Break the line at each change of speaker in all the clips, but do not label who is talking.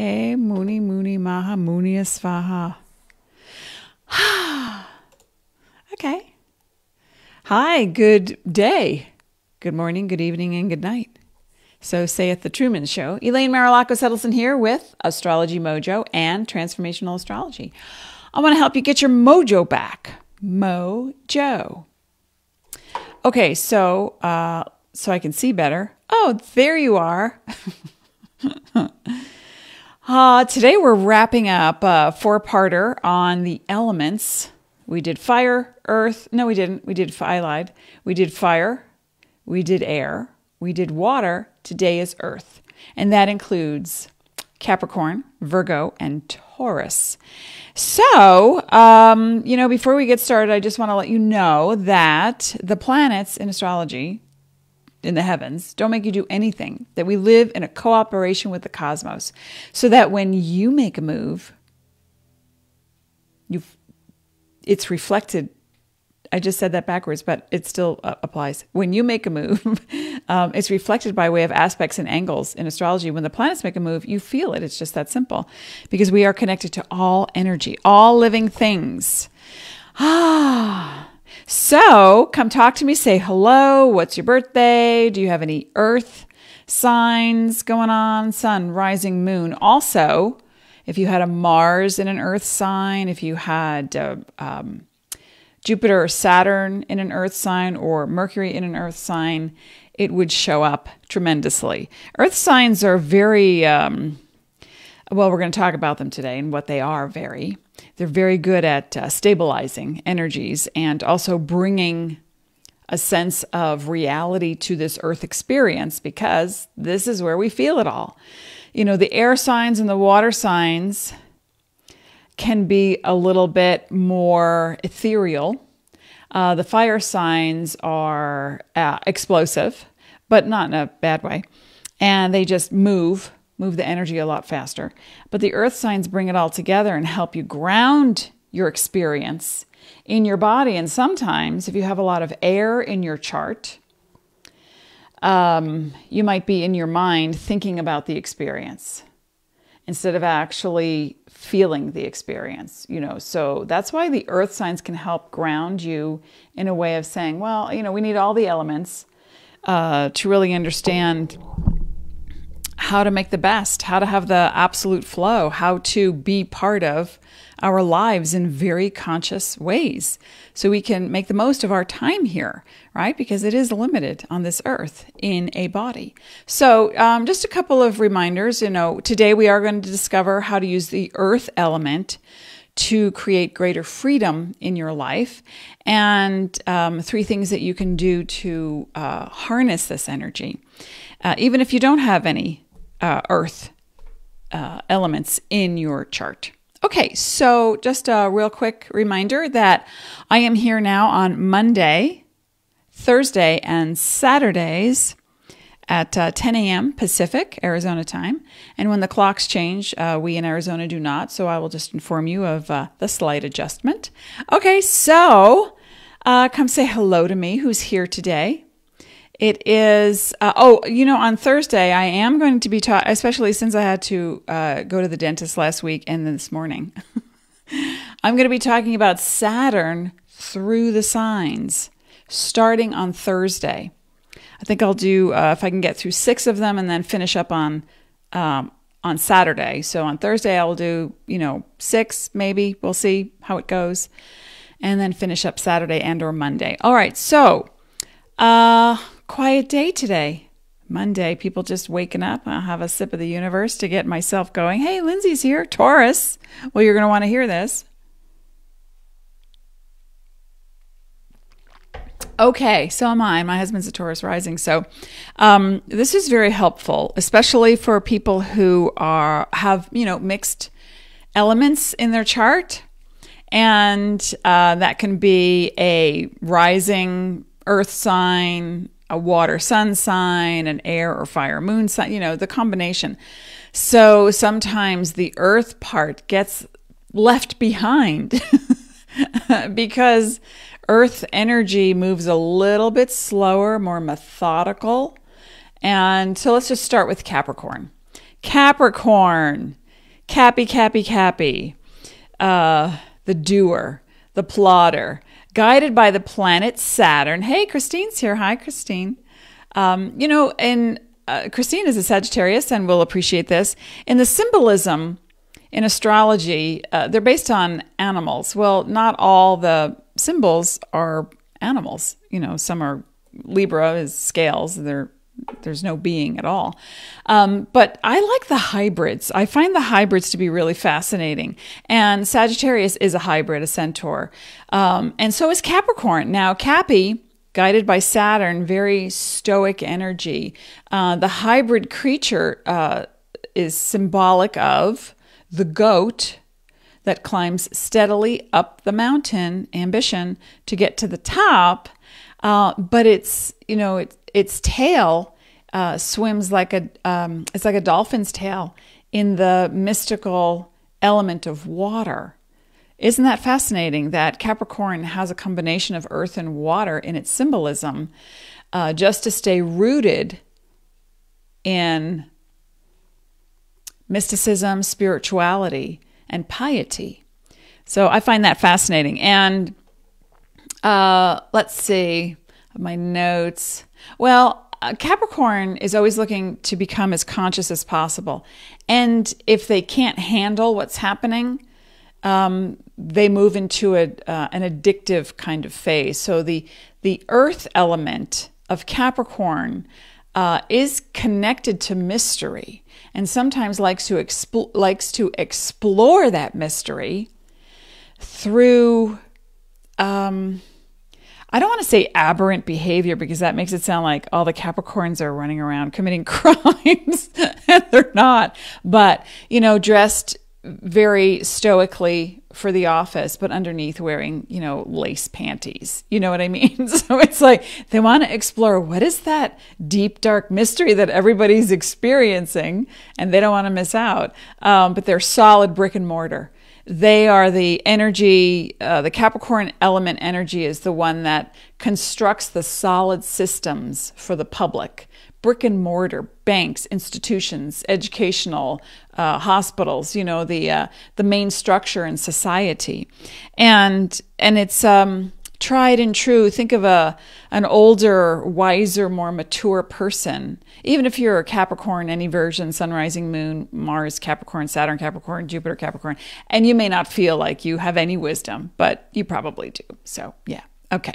Hey, Muni Muni Maha Munia Svaha. Okay. Hi, good day. Good morning, good evening, and good night. So saith the Truman Show. Elaine Marolakos Edelson here with Astrology Mojo and Transformational Astrology. I want to help you get your mojo back. Mojo. Okay, so I can see better. Oh, there you are. Today we're wrapping up a four-parter on the elements. We did fire, earth. No, we didn't. I lied. We did fire. We did air. We did water. Today is earth. And that includes Capricorn, Virgo, and Taurus. So, before we get started, I just want to let you know that the planets in astrology, in the heavens, don't make you do anything, that we live in a cooperation with the cosmos, so that when you make a move, it's reflected. I just said that backwards, but it still applies. When you make a move, it's reflected by way of aspects and angles in astrology. When the planets make a move, you feel it. It's just that simple, because we are connected to all energy, all living things. So come talk to me. Say hello. What's your birthday? Do you have any earth signs going on? Sun, rising, moon. Also, if you had a Mars in an earth sign, if you had Jupiter or Saturn in an earth sign, or Mercury in an earth sign, it would show up tremendously. Earth signs are very, we're going to talk about them today and what they are. They're very good at stabilizing energies and also bringing a sense of reality to this earth experience, because this is where we feel it all. You know, the air signs and the water signs can be a little bit more ethereal. The fire signs are explosive, but not in a bad way. And they just move the energy a lot faster. But the earth signs bring it all together and help you ground your experience in your body. And sometimes if you have a lot of air in your chart, you might be in your mind thinking about the experience instead of actually feeling the experience, So that's why the earth signs can help ground you in a way of saying, well, we need all the elements to really understand how to make the best, how to have the absolute flow, how to be part of our lives in very conscious ways, so we can make the most of our time here, right? Because it is limited on this earth in a body. So just a couple of reminders. Today we are going to discover how to use the earth element to create greater freedom in your life, and 3 things that you can do to harness this energy, even if you don't have any earth elements in your chart. Okay, so just a real quick reminder that I am here now on Monday, Thursday, and Saturdays at 10 a.m. Pacific, Arizona time. And when the clocks change, we in Arizona do not, so I will just inform you of the slight adjustment. Okay, so come say hello to me, who's here today. It is, on Thursday, I am going to be talking, especially since I had to go to the dentist last week and then this morning. I'm going to be talking about Saturn through the signs, starting on Thursday. I think I'll do, if I can get through 6 of them, and then finish up on Saturday. So on Thursday, I'll do, 6 maybe. We'll see how it goes. And then finish up Saturday and or Monday. All right, so quiet day today. Monday, people just waking up. I'll have a sip of the universe to get myself going. Hey, Lindsay's here. Taurus. Well, you're going to want to hear this. Okay, so am I. My husband's a Taurus rising. So this is very helpful, especially for people who have mixed elements in their chart. And that can be a rising earth sign, a water sun sign, an air or fire moon sign, the combination. So sometimes the earth part gets left behind because earth energy moves a little bit slower, more methodical. And so let's just start with Capricorn. Capricorn Cappy, the doer, the plodder, guided by the planet Saturn. Hey, Christine's here. Hi, Christine. And Christine is a Sagittarius, and will appreciate this. In the symbolism in astrology, they're based on animals. Well, not all the symbols are animals. Some are Libra is scales. There's no being at all. But I like the hybrids. I find the hybrids to be really fascinating. And Sagittarius is a hybrid, a centaur. And so is Capricorn. Now, Cappy, guided by Saturn, very stoic energy. The hybrid creature is symbolic of the goat that climbs steadily up the mountain, ambition to get to the top. But its tail swims like it's like a dolphin's tail in the mystical element of water. Isn't that fascinating that Capricorn has a combination of earth and water in its symbolism, just to stay rooted in mysticism, spirituality, and piety. So I find that fascinating. And let's see my notes. Well, Capricorn is always looking to become as conscious as possible. And if they can't handle what's happening, they move into an addictive kind of phase. So the earth element of Capricorn is connected to mystery, and sometimes likes to explore that mystery through I don't want to say aberrant behavior, because that makes it sound like all the Capricorns are running around committing crimes, and they're not. But, dressed very stoically for the office, but underneath wearing, lace panties. You know what I mean? So it's like they want to explore, what is that deep, dark mystery that everybody's experiencing, and they don't want to miss out. But they're solid brick and mortar. They are the energy, the Capricorn element energy is the one that constructs the solid systems for the public. Brick and mortar, banks, institutions, educational, hospitals, the main structure in society. And it's tried and true. Think of an older, wiser, more mature person. Even if you're a Capricorn, any version, Sun, rising, moon, Mars, Capricorn, Saturn, Capricorn, Jupiter, Capricorn, and you may not feel like you have any wisdom, but you probably do. So yeah, okay.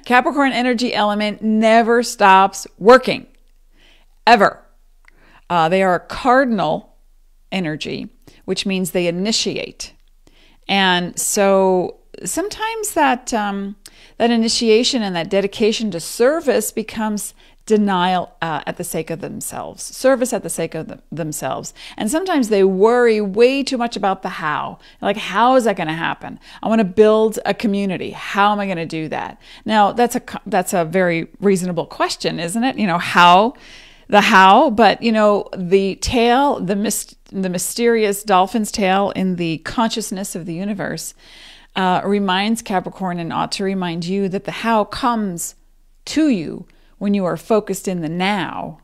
Capricorn energy element never stops working, ever. They are a cardinal energy, which means they initiate. And so sometimes that initiation and that dedication to service becomes denial at the sake of themselves, service at the sake of themselves. And sometimes they worry way too much about the how. Like, how is that going to happen? I want to build a community. How am I going to do that? Now, that's a very reasonable question, isn't it? How, but the tail, the mysterious dolphin's tail in the consciousness of the universe reminds Capricorn, and ought to remind you, that the how comes to you when you are focused in the now.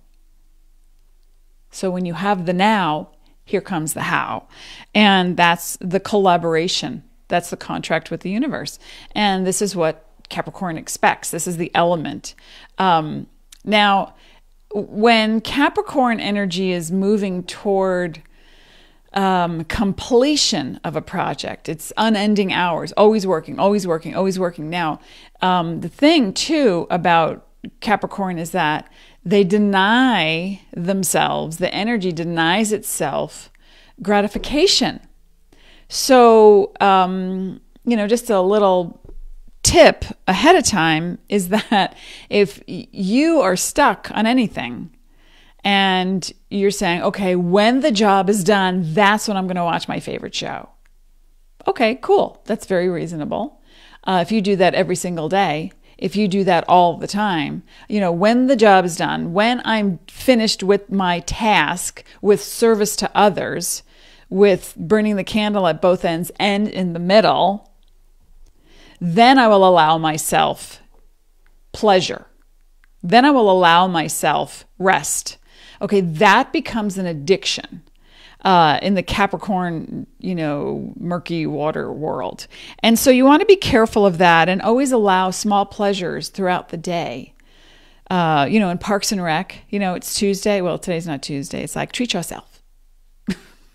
So when you have the now, here comes the how. And that's the collaboration. That's the contract with the universe. And this is what Capricorn expects. This is the element. Now, when Capricorn energy is moving toward completion of a project, it's unending hours, always working, always working, always working. Now, the thing too about Capricorn is that they deny themselves, the energy denies itself gratification. So, just a little tip ahead of time is that if you are stuck on anything and you're saying, okay, when the job is done, that's when I'm going to watch my favorite show. Okay, cool. That's very reasonable. If you do that every single day, if you do that all the time, when the job is done, when I'm finished with my task, with service to others, with burning the candle at both ends and in the middle, then I will allow myself pleasure. Then I will allow myself rest. Okay, that becomes an addiction. in the Capricorn, murky water world. And so you want to be careful of that and always allow small pleasures throughout the day. In Parks and Rec, it's Tuesday. Well, today's not Tuesday. It's like, treat yourself.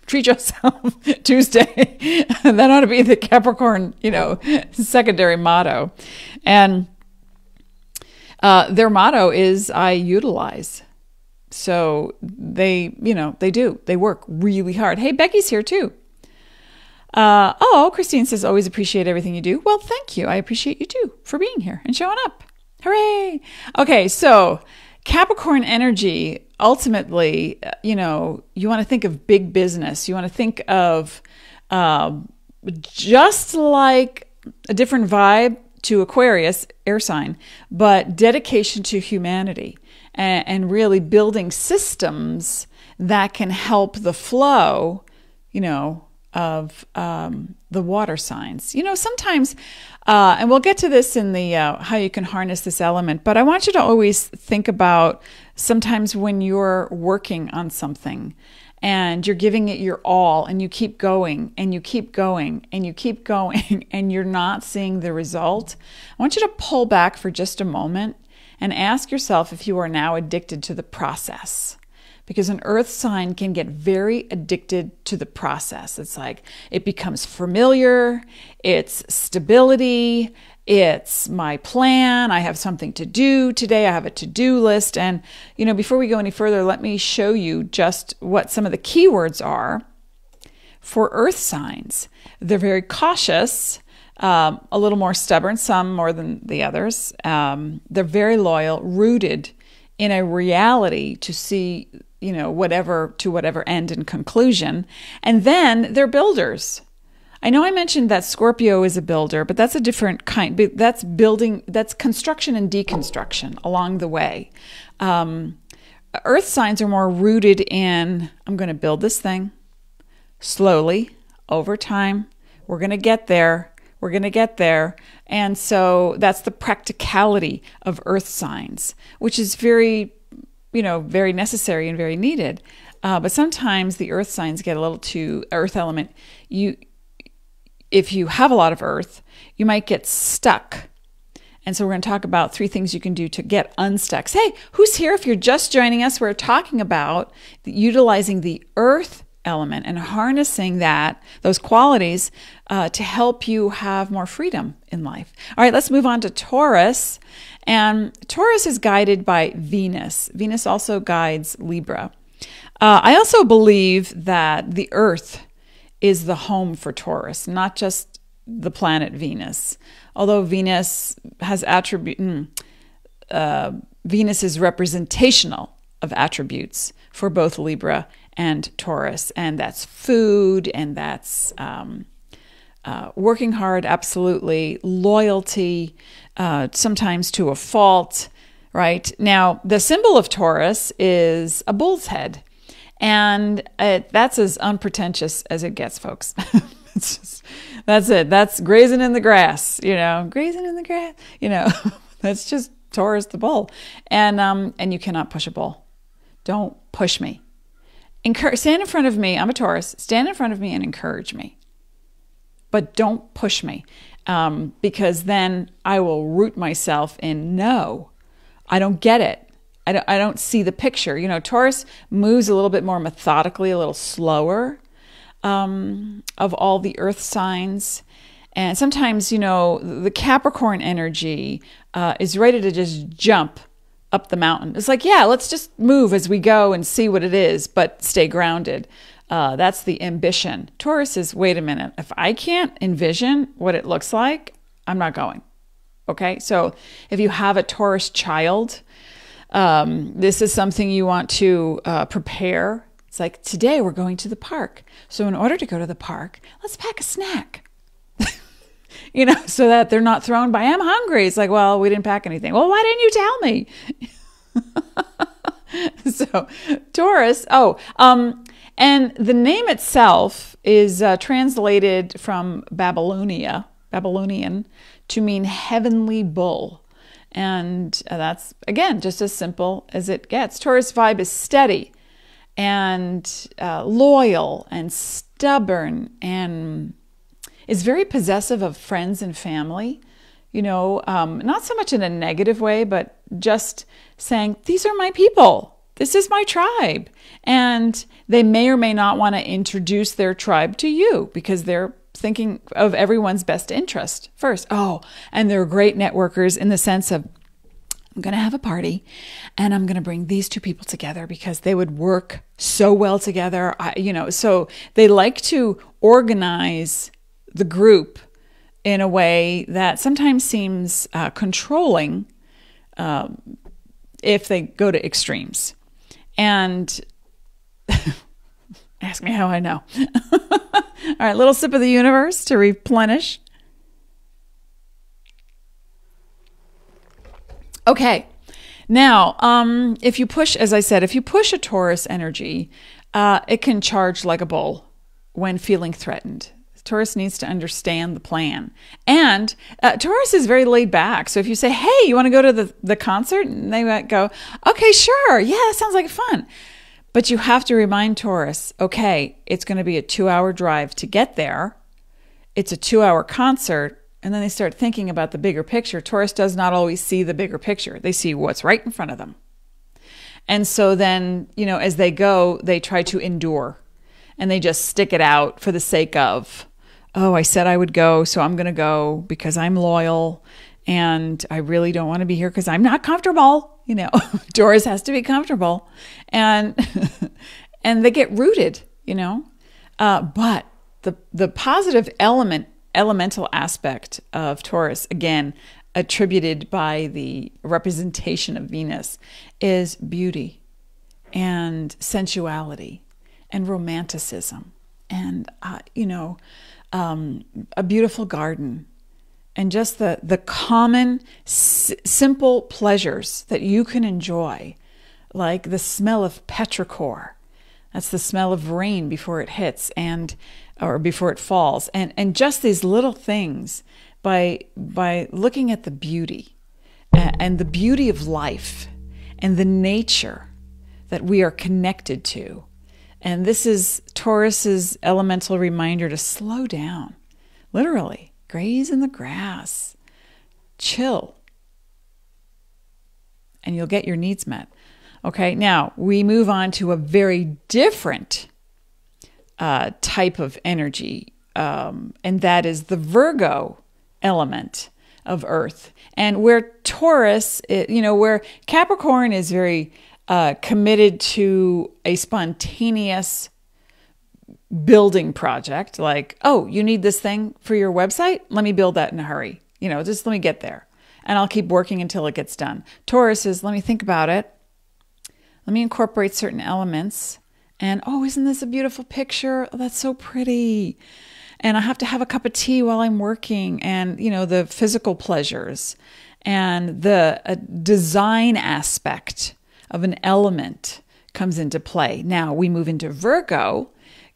Treat yourself Tuesday. That ought to be the Capricorn, secondary motto. And their motto is, I utilize. So they work really hard. Hey, Becky's here too. Christine says, always appreciate everything you do. Well, thank you. I appreciate you too for being here and showing up. Hooray. Okay. So Capricorn energy, ultimately, you want to think of big business. You want to think of, just like a different vibe to Aquarius, air sign, but dedication to humanity. And really building systems that can help the flow, of the water signs. Sometimes, and we'll get to this in the how you can harness this element, but I want you to always think about sometimes when you're working on something and you're giving it your all and you keep going and you keep going and you keep going and you're not seeing the result. I want you to pull back for just a moment and ask yourself if you are now addicted to the process. Because an earth sign can get very addicted to the process. It's like it becomes familiar, it's stability, it's my plan, I have something to do today, I have a to-do list. And, before we go any further, let me show you just what some of the keywords are for earth signs. They're very cautious. A little more stubborn, some more than the others. They're very loyal, rooted in a reality to see, whatever end and conclusion. And then they're builders. I know I mentioned that Scorpio is a builder, but that's a different kind. That's building, that's construction and deconstruction along the way. Earth signs are more rooted in, I'm going to build this thing slowly over time. We're going to get there. We're going to get there. And so that's the practicality of earth signs, which is very, very necessary and very needed. But sometimes the earth signs get a little too earth element. If you have a lot of earth, you might get stuck. And so we're going to talk about 3 things you can do to get unstuck. Hey, who's here? If you're just joining us, we're talking about utilizing the earth element and harnessing those qualities to help you have more freedom in life. All right, let's move on to Taurus. And Taurus is guided by Venus. Venus also guides Libra. I also believe that the earth is the home for Taurus, not just the planet Venus. Although Venus has Venus is representational of attributes for both Libra and Taurus, and that's food, and that's working hard, absolutely, loyalty, sometimes to a fault, right? Now, the symbol of Taurus is a bull's head, and that's as unpretentious as it gets, folks. That's it. That's grazing in the grass, grazing in the grass, that's just Taurus the bull, and you cannot push a bull. Don't push me. Stand in front of me. I'm a Taurus. Stand in front of me and encourage me. But don't push me, because then I will root myself in, no, I don't get it. I don't see the picture. Taurus moves a little bit more methodically, a little slower of all the earth signs. And sometimes, the Capricorn energy is ready to just jump up the mountain. It's like, yeah, let's just move as we go and see what it is, but stay grounded. That's the ambition. Taurus is, wait a minute, if I can't envision what it looks like, I'm not going. Okay, so if you have a Taurus child, this is something you want to prepare. It's like, today we're going to the park. So in order to go to the park, let's pack a snack. So that they're not thrown by, I'm hungry. It's like, well, we didn't pack anything. Well, why didn't you tell me? So Taurus, and the name itself is translated from Babylonian, to mean heavenly bull. And that's, again, just as simple as it gets. Taurus vibe is steady and loyal and stubborn, and is very possessive of friends and family. You know, not so much in a negative way, but just saying, these are my people. This is my tribe. And they may or may not want to introduce their tribe to you because they're thinking of everyone's best interest first. Oh, and they're great networkers in the sense of, I'm going to have a party and I'm going to bring these two people together because they would work so well together. So they like to organize the group in a way that sometimes seems controlling if they go to extremes. And ask me how I know. All right, little sip of the universe to replenish. Okay, now, if you push, as I said, if you push a Taurus energy, it can charge like a bull when feeling threatened. Taurus needs to understand the plan. And Taurus is very laid back. So if you say, hey, you want to go to the concert? And they might go, okay, sure. Yeah, that sounds like fun. But you have to remind Taurus, okay, it's going to be a 2-hour drive to get there. It's a 2-hour concert. And then they start thinking about the bigger picture. Taurus does not always see the bigger picture. They see what's right in front of them. And so then, as they go, they try to endure. And they just stick it out for the sake of, oh, I said I would go, so I'm going to go because I'm loyal. And I really don't want to be here because I'm not comfortable. Taurus has to be comfortable. And and they get rooted, But the positive elemental aspect of Taurus, again, attributed by the representation of Venus, is beauty and sensuality and romanticism and, a beautiful garden and just the common, simple pleasures that you can enjoy, like the smell of petrichor. That's the smell of rain before it hits or before it falls. And just these little things, by looking at the beauty and the beauty of life and the nature that we are connected to. And this is Taurus's elemental reminder to slow down, literally, graze in the grass, chill, and you'll get your needs met. Okay, now we move on to a very different type of energy, and that is the Virgo element of Earth. And where Taurus, where Capricorn is very committed to a spontaneous building project, like, oh, you need this thing for your website? Let me build that in a hurry. Just let me get there. And I'll keep working until it gets done. Taurus is, let me think about it. Let me incorporate certain elements. And, oh, isn't this a beautiful picture? Oh, that's so pretty. And I have to have a cup of tea while I'm working. And, the physical pleasures and the design aspect of an element comes into play. Now we move into Virgo,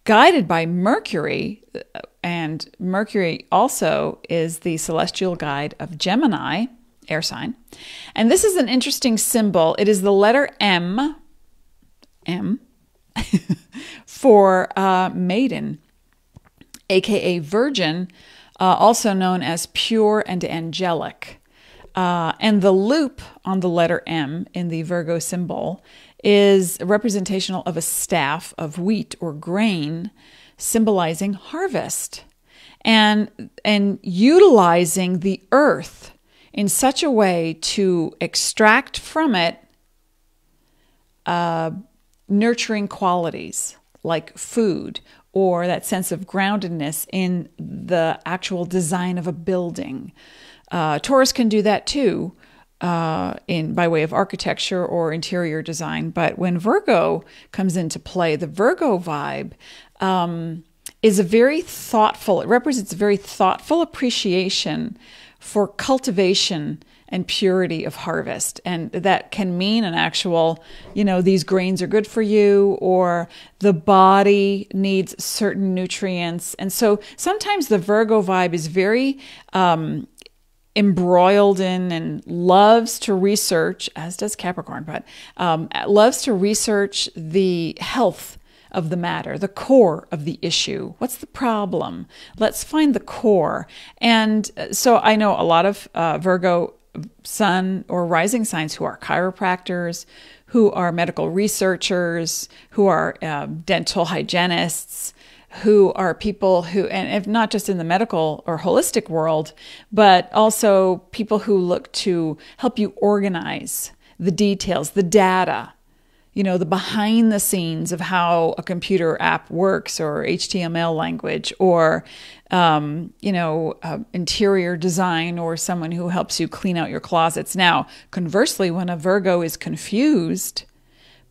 guided by Mercury. And Mercury also is the celestial guide of Gemini, air sign. And this is an interesting symbol. It is the letter M for maiden, aka virgin, also known as pure and angelic. And the loop on the letter M in the Virgo symbol is representational of a staff of wheat or grain, symbolizing harvest, and utilizing the earth in such a way to extract from it nurturing qualities like food or that sense of groundedness in the actual design of a building. Taurus can do that too, by way of architecture or interior design. But when Virgo comes into play, the Virgo vibe is it represents a very thoughtful appreciation for cultivation and purity of harvest. And that can mean an actual, these grains are good for you, or the body needs certain nutrients. And so sometimes the Virgo vibe is very embroiled in and loves to research, as does Capricorn, but loves to research the health of the matter, the core of the issue. What's the problem? Let's find the core. And so I know a lot of Virgo sun or rising signs who are chiropractors, who are medical researchers, who are dental hygienists, who are people who, and if not just in the medical or holistic world, but also people who look to help you organize the details, the data, you know, the behind the scenes of how a computer app works, or HTML language, or, interior design, or someone who helps you clean out your closets. Now, conversely, when a Virgo is confused,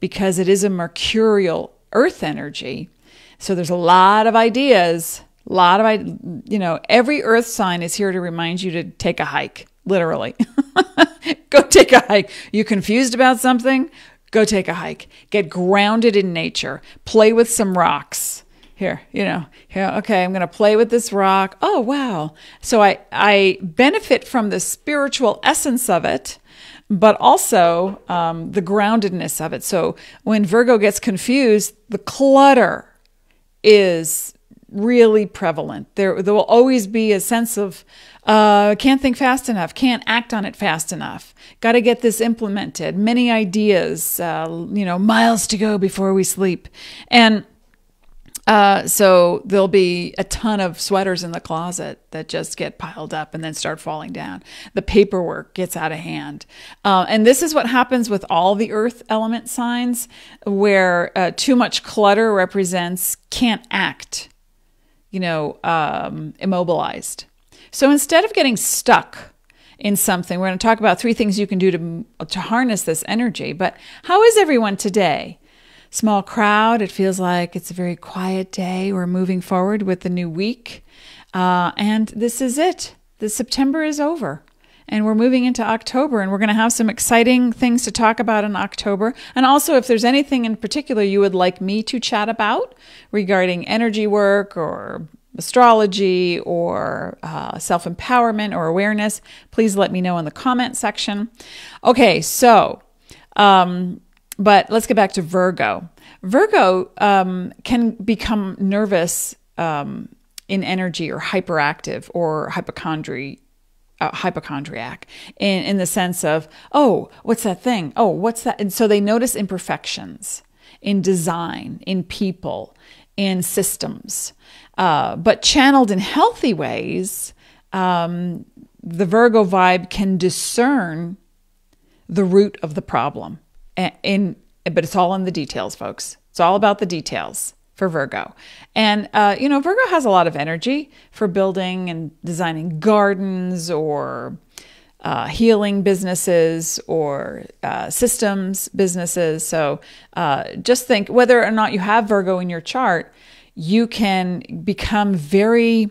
because it is a mercurial earth energy, so there's a lot of ideas, every earth sign is here to remind you to take a hike, literally. Go take a hike. You confused about something? Go take a hike. Get grounded in nature. Play with some rocks. Here, okay, I'm going to play with this rock. Oh, wow. So I benefit from the spiritual essence of it, but also the groundedness of it. So when Virgo gets confused, the clutter is really prevalent. There will always be a sense of can't think fast enough, can't act on it fast enough, got to get this implemented, many ideas, miles to go before we sleep. And so there'll be a ton of sweaters in the closet that just get piled up and then start falling down. The paperwork gets out of hand. And this is what happens with all the earth element signs, where too much clutter represents can't act, immobilized. So instead of getting stuck in something, we're going to talk about 3 things you can do to harness this energy. But how is everyone today? Small crowd. It feels like it's a very quiet day. We're moving forward with the new week. And this is it. The September is over. And we're moving into October, and we're going to have some exciting things to talk about in October. And also, if there's anything in particular you would like me to chat about regarding energy work or astrology or self-empowerment or awareness, please let me know in the comment section. Okay, so, but let's get back to Virgo. Virgo can become nervous in energy, or hyperactive, or hypochondriac in the sense of, oh, what's that thing? Oh, what's that? And so they notice imperfections in design, in people, in systems. But channeled in healthy ways, the Virgo vibe can discern the root of the problem. But it's all in the details, folks. It's all about the details for Virgo. And, Virgo has a lot of energy for building and designing gardens, or healing businesses, or systems businesses. So just think, whether or not you have Virgo in your chart, you can become very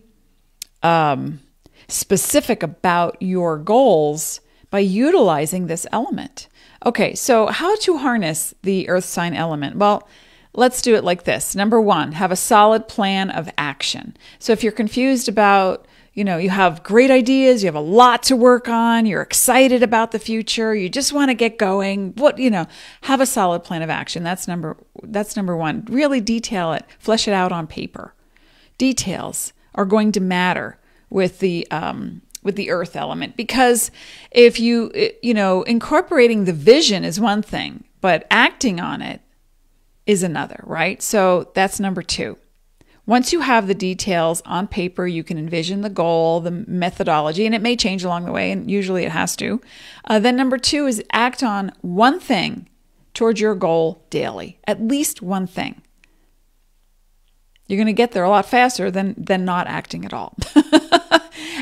specific about your goals by utilizing this element. Okay, so how to harness the earth sign element? Well, let's do it like this. Number 1, have a solid plan of action. So if you're confused about, you have great ideas, you have a lot to work on, you're excited about the future, you just want to get going, have a solid plan of action. That's number 1. Really detail it, flesh it out on paper. Details are going to matter with the earth element, because if incorporating the vision is one thing, but acting on it is another, right? So that's number 2. Once you have the details on paper, you can envision the goal, the methodology, and it may change along the way, and usually it has to. Then number 2 is act on one thing towards your goal daily, at least one thing. You're going to get there a lot faster than not acting at all.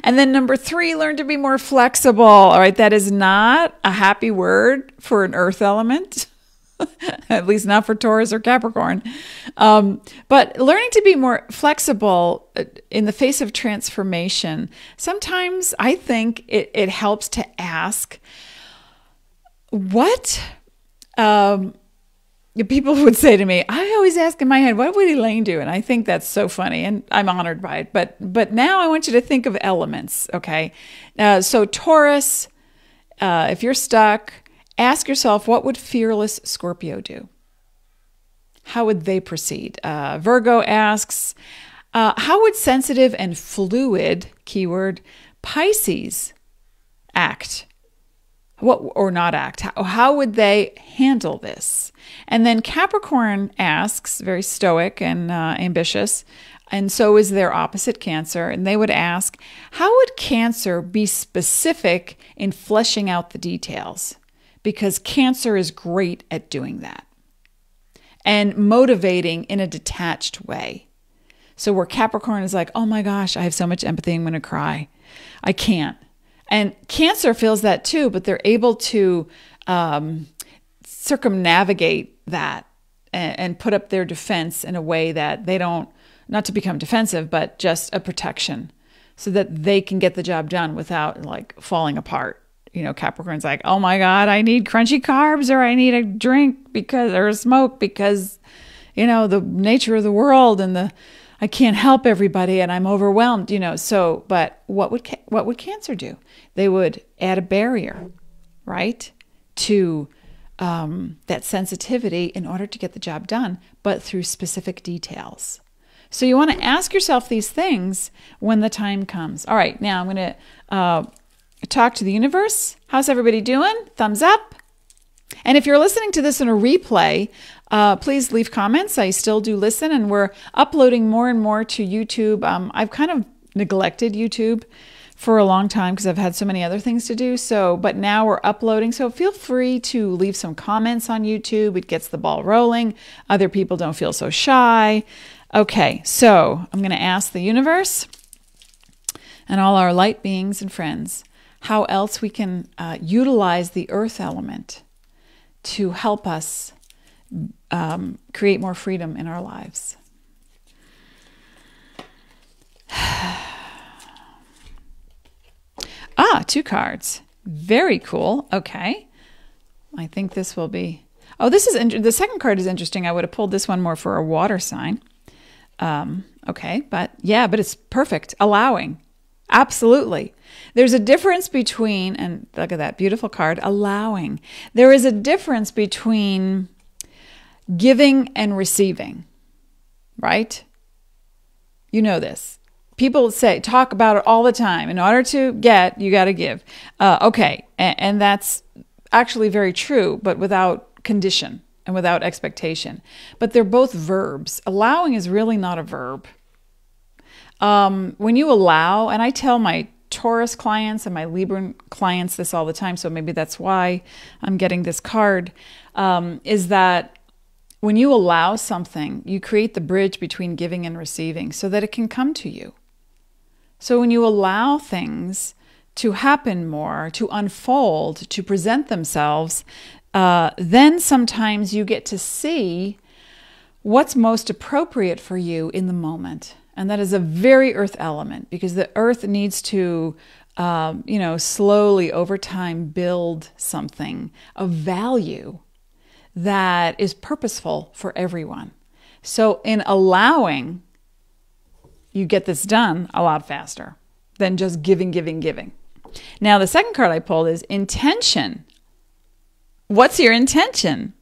And then number 3, learn to be more flexible. All right, that is not a happy word for an earth element. At least not for Taurus or Capricorn. But learning to be more flexible in the face of transformation, sometimes I think it helps to ask, what people would say to me, I always ask in my head, what would Elaine do? And I think that's so funny, and I'm honored by it. But now I want you to think of elements, okay? So Taurus, if you're stuck, ask yourself, what would fearless Scorpio do? How would they proceed? Virgo asks, how would sensitive and fluid, keyword, Pisces act? Or not act? How would they handle this? And then Capricorn asks, very stoic and ambitious, and so is their opposite Cancer. And they would ask, how would Cancer be specific in fleshing out the details? Because Cancer is great at doing that and motivating in a detached way. So where Capricorn is like, oh my gosh, I have so much empathy, I'm going to cry. I can't. And Cancer feels that too, but they're able to circumnavigate that and put up their defense in a way that they don't, not to become defensive, but just a protection so that they can get the job done without like falling apart. You know, Capricorn's like, oh my God, I need crunchy carbs, or I need a drink or a smoke because, you know, the nature of the world and I can't help everybody and I'm overwhelmed, you know. So, but what would Cancer do? They would add a barrier, right, to that sensitivity in order to get the job done, but through specific details. So you want to ask yourself these things when the time comes. All right, now I'm going to talk to the universe. How's everybody doing? Thumbs up. And if you're listening to this in a replay, please leave comments. I still do listen, and we're uploading more and more to YouTube. I've kind of neglected YouTube for a long time because I've had so many other things to do. But now we're uploading. So feel free to leave some comments on YouTube. It gets the ball rolling. Other people don't feel so shy. Okay, so I'm going to ask the universe and all our light beings and friends how else we can utilize the earth element to help us create more freedom in our lives. Two cards. Very cool. Okay. I think this will be... Oh, this is... The second card is interesting. I would have pulled this one more for a water sign. Okay, but it's perfect. Allowing. Absolutely. There's a difference between, and look at that beautiful card, allowing. There is a difference between giving and receiving, right? You know this. People talk about it all the time. In order to get, you got to give. Okay, and that's actually very true, but without condition and without expectation. But they're both verbs. Allowing is really not a verb. When you allow, and I tell my Taurus clients and my Libra clients this all the time, so maybe that's why I'm getting this card, is that when you allow something, you create the bridge between giving and receiving so that it can come to you. So when you allow things to happen more, to unfold, to present themselves, then sometimes you get to see what's most appropriate for you in the moment. And that is a very earth element, because the earth needs to, slowly over time build something of value that is purposeful for everyone. So in allowing, you get this done a lot faster than just giving, giving, giving. Now, the second card I pulled is intention. What's your intention?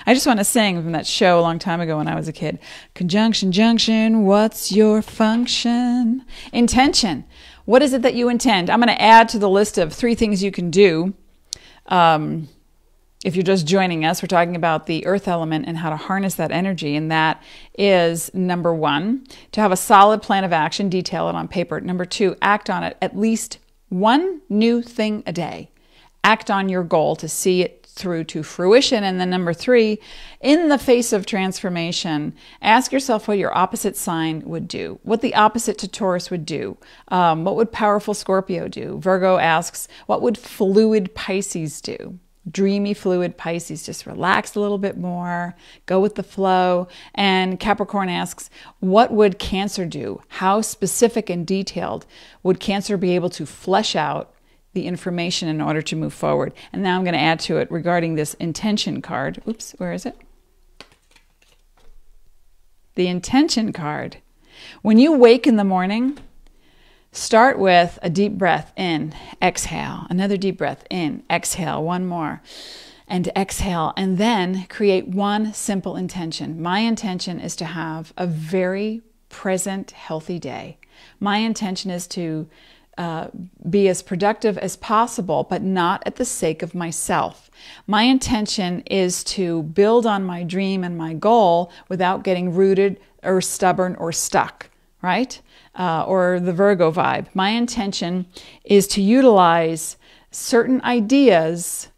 I just want to sing from that show a long time ago when I was a kid. Conjunction, junction, what's your function? Intention. What is it that you intend? I'm going to add to the list of 3 things you can do. If you're just joining us, we're talking about the earth element and how to harness that energy. And that is, number 1, to have a solid plan of action, detail it on paper. Number 2, act on it. At least one new thing a day. Act on your goal to see it through to fruition. And then number 3, in the face of transformation, ask yourself what your opposite sign would do, what the opposite to Taurus would do. What would powerful Scorpio do? Virgo asks, what would fluid Pisces do? Dreamy, fluid Pisces, just relax a little bit more, go with the flow. And Capricorn asks, what would Cancer do? How specific and detailed would Cancer be able to flesh out the information in order to move forward? And now I'm going to add to it regarding this intention card. Oops, where is it? the intention card. When you wake in the morning, start with a deep breath in, exhale, another deep breath in, exhale, one more, and exhale, and then create one simple intention. My intention is to have a very present, healthy day. My intention is to be as productive as possible, but not at the sake of myself. My intention is to build on my dream and my goal without getting rooted or stubborn or stuck, right? Or the Virgo vibe. My intention is to utilize certain ideas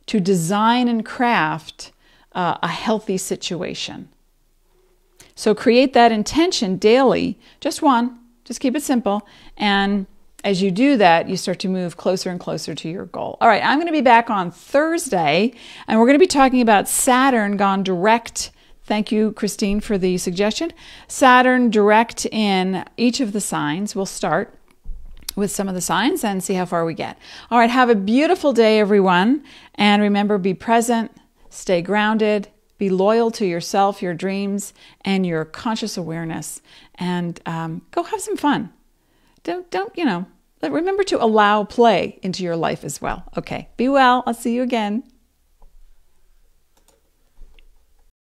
to design and craft a healthy situation. So create that intention daily, just one, just keep it simple. And as you do that, you start to move closer and closer to your goal. All right, I'm going to be back on Thursday, and we're going to be talking about Saturn gone direct. Thank you, Christine, for the suggestion. Saturn direct in each of the signs. We'll start with some of the signs and see how far we get. All right, have a beautiful day, everyone. And remember, be present, stay grounded, be loyal to yourself, your dreams, and your conscious awareness. And go have some fun. Remember to allow play into your life as well. Okay, be well. I'll see you again.